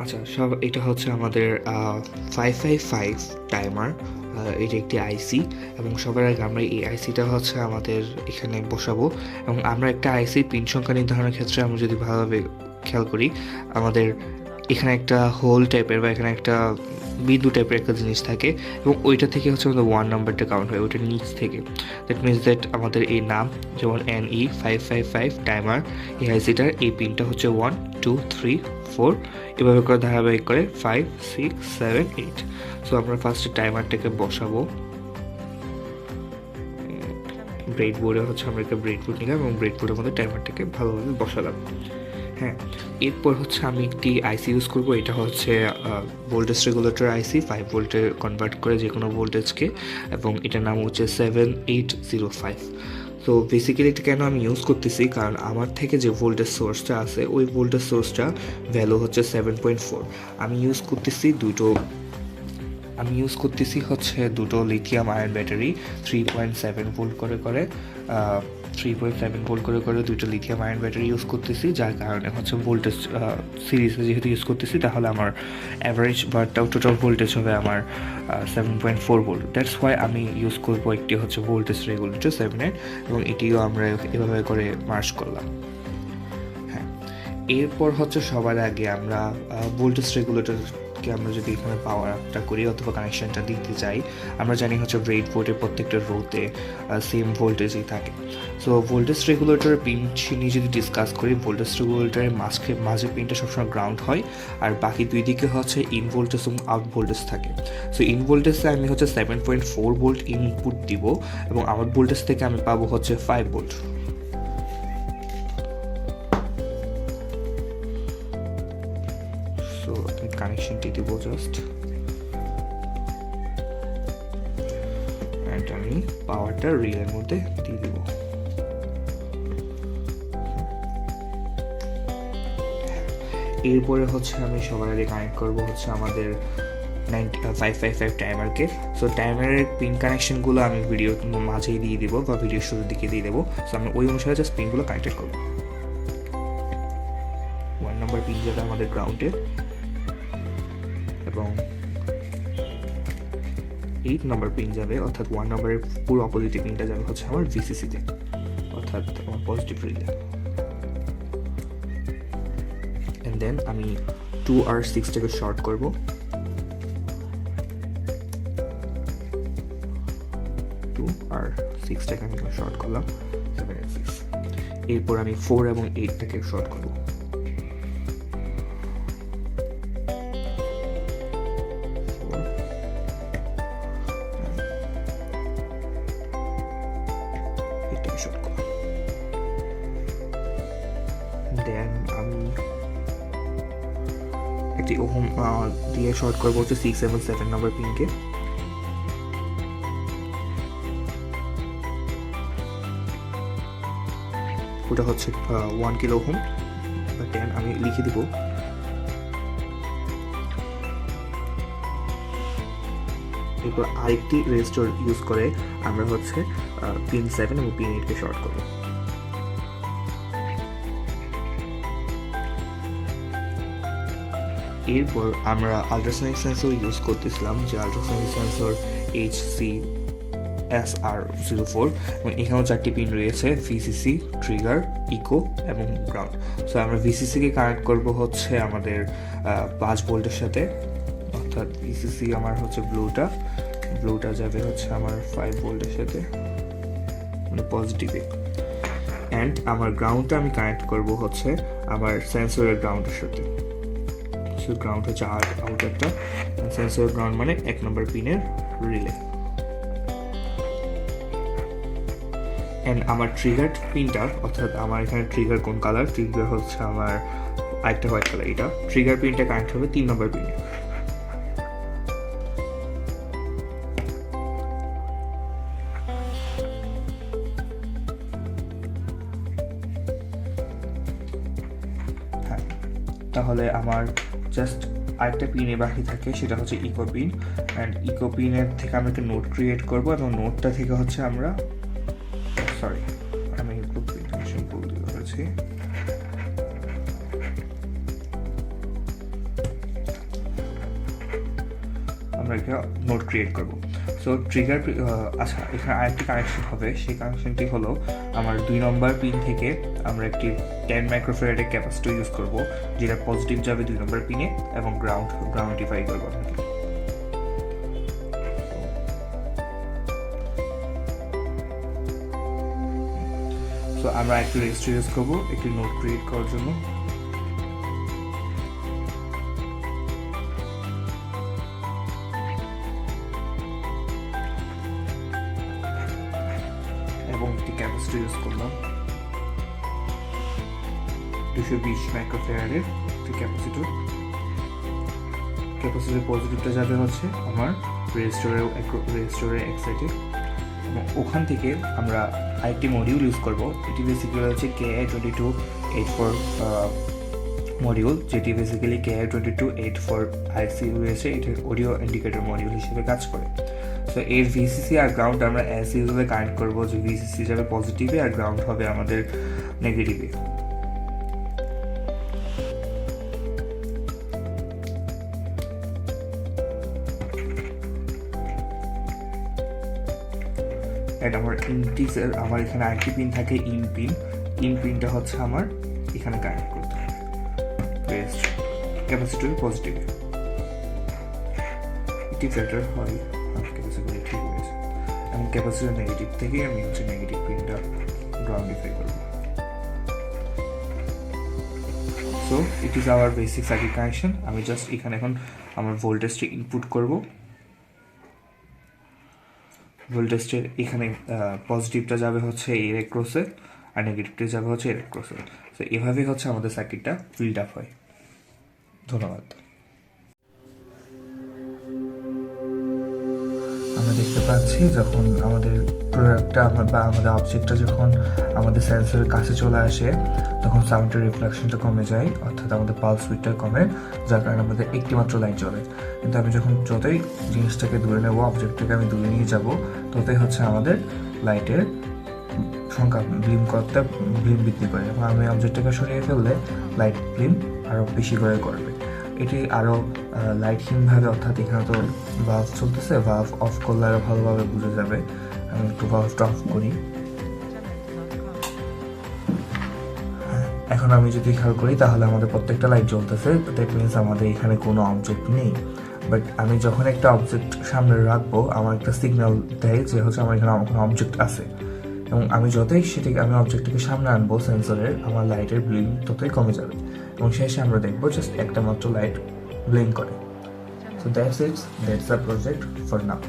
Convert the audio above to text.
আচ্ছা, এটা হচ্ছে আমাদের 555 টাইমার। এটা একটি আইসি এবং সবার আগে আমরা এই আইসিটা হচ্ছে আমাদের এখানে বসাবো এবং আমরা একটা আইসি পিন সংখ্যা নির্ধারণের ক্ষেত্রে আমরা যদি ভালোভাবে খেয়াল করি, আমাদের এখানে একটা হোল টাইপের বা এখানে একটা বিন্দু টাইপের একটা জিনিস থাকে এবং ওইটা থেকে হচ্ছে আমাদের 1 নাম্বারটা কাউন্ট হয় ওইটার নিচ থেকে। দ্যাট মিনস দ্যাট আমাদের এই নাম যেমন NE555 টাইমার, এই আইসিটার এই পিনটা হচ্ছে 1 2 3 4 এভাবে করে ধারাবাহিক করে 5 6 7 8। সো আমরা ফার্স্টে টাইমারটাকে বসাবো ব্রেড বোর্ডে। হচ্ছে আমরা একটা ব্রেড বোর্ড নিলাম এবং ব্রেড বোর্ডের মধ্যে টাইমারটাকে ভালোভাবে বসালাম। হ্যাঁ, এরপর হচ্ছে আমি একটি আইসি ইউজ করব। এটা হচ্ছে ভোল্টেজ রেগুলেটর আইসি, 5 ভোল্টে কনভার্ট করে যে কোনো ভোল্টেজকে, এবং এটার নাম হচ্ছে 7805। তো বেসিক্যালি এটা কেন আমি ইউজ করতেছি, কারণ আমার থেকে যে ভোল্টেজ সোর্সটা আছে ওই ভোল্টেজ সোর্সটা ভ্যালু হচ্ছে 7.4। আমি ইউজ করতেছি হচ্ছে দুটো লিথিয়াম আয়ন ব্যাটারি 3.7 ভোল্ট করে 3.7 ভোল্ট করে দুটো লিথিয়াম আয়ন ব্যাটারি ইউজ করতেছি, যার কারণে হচ্ছে ভোল্টেজ সিরিজে যেহেতু ইউজ করতেছি তাহলে আমার অ্যাভারেজ বা টোটাল ভোল্টেজ হবে আমার 7.4 ভোল্ট। দ্যাটস ওয়াই আমি ইউজ করবো একটি হচ্ছে ভোল্টেজ রেগুলেটর 7 এবং এটিও আমরা এভাবে করে মার্জ করলাম। হ্যাঁ, এরপর হচ্ছে সবার আগে আমরা ভোল্টেজ রেগুলেটরকে আমরা যদি এখানে পাওয়ার আপটা করি অথবা কানেকশনটা দিতে চাই, আমরা জানি হচ্ছে ব্রেড বোর্ডের প্রত্যেকটা রোতে সেম ভোল্টেজই থাকে। সো ভোল্টেজ রেগুলেটরের পিন নিয়ে যদি ডিসকাস করি, ভোল্টেজ রেগুলেটরের মাঝে পিনটা সবসময় গ্রাউন্ড হয় আর বাকি দুই দিকে হচ্ছে ইন ভোল্টেজ এবং আউট ভোল্টেজ থাকে। সো ইন ভোল্টেজে আমি হচ্ছে 7.4 ভোল্ট ইনপুট দিব এবং আউট ভোল্টেজ থেকে আমি পাবো হচ্ছে 5 ভোল্ট। কানেকশনটি দিব জাস্ট, অ্যান্ড আমি পাওয়ারটা রিলের মধ্যে দিয়ে দিব। এরপরে হচ্ছে আমি সবার আগে কানেক্ট করবো হচ্ছে আমাদের 555 টাইমারকে। সো টাইমারের পিন কানেকশনগুলো আমি ভিডিওর মাঝেই দিয়ে দিব বা ভিডিওর শুরুর দিকে দিয়ে দেবো। সো আমি ওই অনুসারে জাস্ট পিনগুলো কানেক্টেড করবো। 1 নম্বর পিন যাবে আমাদের গ্রাউন্ডে এবং 8 নম্বর পিন যাবে, অর্থাৎ 1 নম্বরের পুরো অপোজিট পিনটা যাবে হচ্ছে আমার ভিসিসিতে, অর্থাৎ আমার পজিটিভ রিলে। এন্ড দেন আমি 2R6টাকে শর্ট করব। 2R6টাকে আমি শর্ট করলাম 7 and 6। এরপর আমি 4 এবং 8টাকে শর্ট করব। দেন আমি একটি ওহম দিয়ে শর্ট করবো হচ্ছে 6 এবং 7 নম্বর পিনকে। ওটা হচ্ছে 1 কিলো ওহম। দেন আমি লিখে দিব এরপর আরেকটি রেজিস্টর ইউজ করে আমরা হচ্ছে পিন 7 এবং পিন 8কে শর্ট করবো। এরপর আমরা আল্ট্রাসনিক সেন্সর ইউজ করতেছিলাম, যে আল্ট্রাসনিক সেন্সর HCSR04 এবং এখানেও 4টি পিন রয়েছে, ভিসিসি, ট্রিগার, ইকো এবং গ্রাউন্ড। সো আমরা ভিসিসিকে কানেক্ট করব হচ্ছে আমাদের 5 ভোল্টের সাথে, অর্থাৎ ভিসিসি আমার হচ্ছে ব্লুটা যাবে হচ্ছে আমার 5 ভোল্টের সাথে, মানে পজিটিভে। অ্যান্ড আমার গ্রাউন্ডটা আমি কানেক্ট করব হচ্ছে আমার সেন্সরের গ্রাউন্ডের সাথে। গ্রাউন্ড হচ্ছে আউটারটা, সেন্সর গ্রাউন্ড মানে 1 নম্বর পিনের রিলে। অ্যান্ড আমার ট্রিগার পিনটা, অর্থাৎ আমার এখানে ট্রিগার কোন কালার, ট্রিগার হচ্ছে আমার আরেকটা হোয়াইট কালার, এটা ট্রিগার পিনটা কানেক্ট হবে 3 নম্বর পিনে। হ্যাঁ, তাহলে আমার জাস্ট আরেকটা পিনে বাকি থাকে, সেটা হচ্ছে ইকো পিন। অ্যান্ড ইকো পিনের থেকে আমরা একটা নোট ক্রিয়েট করবো এবং নোটটা থেকে হচ্ছে আমরা আমি ভুল দিয়ে ফেলেছি। আমরা একটা নোড ক্রিয়েট করব। সো ট্রিগার আচ্ছা, এখানে আরেকটি কানেকশন হবে, সেই কানেকশনটি হলো আমার 2 নম্বর পিন থেকে আমরা একটি 10 মাইক্রোফ্যারাডের ক্যাপাসিটর ইউজ করব, যেটা পজিটিভ যাবে 2 নম্বর পিনে এবং গ্রাউন্ডিফাই করবো। সো আমরা একটি রেজিস্টার ইউজ করবো একটি নোড ক্রিয়েট করার জন্য। এবং একটি ক্যাপাসিটর ইউজ করলাম 220 মাইক্রোফ্যারাডের একটি ক্যাপাসিটর পজিটিভটা যাবে হচ্ছে আমার রেজিস্টরের এক সাইডে, এবং ওখান থেকে আমরা আরেকটি মডিউল ইউজ করব। এটি বেসিক্যালি হচ্ছে KI2284 মডিউল, যেটি বেসিক্যালি KI2284 আইসি রয়েছে, এটি অডিও ইন্ডিকেটর মডিউল হিসেবে কাজ করে। তো এর ভিসিসি আর গ্রাউন্ড আমরা অ্যাজ ইউজুয়ালি কানেক্ট করবো, যে ভিসিসি যাবে পজিটিভে আর গ্রাউন্ড হবে আমাদের নেগেটিভে। এটা আমার ইন্টিজার, আমার এখানে আরেকটি পিন থাকে ইন পিনটা হচ্ছে আমার এখানে কানেক্ট করতে হবে ক্যাপাসিটর পজিটিভে। এটি বেটার হয়, ক্যাপাসিটর ঠিক হয়েছে, এবং ক্যাপাসিটর নেগেটিভ থেকে আমি হচ্ছে নেগেটিভ পিনটা গ্রাউন্ডিফাই করব। So it is our basic circuit connection. আমি জাস্ট এখানে এখন আমার ভোল্টেজটি ইনপুট করব। ভোল্টেজের এখানে পজিটিভটা যাবে হচ্ছে এর ক্রসে আর নেগেটিভটা যাবে হচ্ছে এর ক্রসে। তো এভাবেই হচ্ছে আমাদের সার্কিটটা বিল্ড আপ হয়। ধন্যবাদ। আমরা দেখতে পাচ্ছি যখন আমাদের প্রোডাক্টটা বা আমাদের অবজেক্টটা যখন আমাদের সেন্সরের কাছে চলে আসে, তখন সাউন্ডের রিফ্লেকশনটা কমে যায়, অর্থাৎ আমাদের পালস উইডটা কমে, যার কারণে আমাদের একটি মাত্র লাইট জ্বলে। কিন্তু আমি যখন যতই জিনিসটাকে দূরে নেবো, অবজেক্টটাকে আমি দূরে নিয়ে যাব, ততই হচ্ছে আমাদের লাইটের সংখ্যা ব্লিম বৃদ্ধি করে, এবং আমি অবজেক্টটাকে সরিয়ে ফেললে লাইট ব্লিম আরও বেশি করে করবে। এটি আরও লাইটহীনভাবে, অর্থাৎ এখানে তো ভালভ চলতেছে, ভালভ অফ করলে আরও ভালোভাবে বোঝা যাবে। আমি একটু ভালভটা অফ করি। এখন আমি যদি খেয়াল করি তাহলে আমাদের প্রত্যেকটা লাইট জ্বলতেছে, দ্যাট মিনস আমাদের এখানে কোনো অবজেক্ট নেই। বাট আমি যখন একটা অবজেক্ট সামনে রাখবো, আমার একটা সিগন্যাল দেয় যে হচ্ছে আমার এখানে কোনো অবজেক্ট আছে, এবং আমি যতই আমি অবজেক্টটাকে সামনে আনবো সেন্সরের, আমার লাইটের ব্লিং ততই কমে যাবে, এবং শেষে আমরা দেখবো জাস্ট একটা মাত্র লাইট ব্লিং করে। So that's the project for now.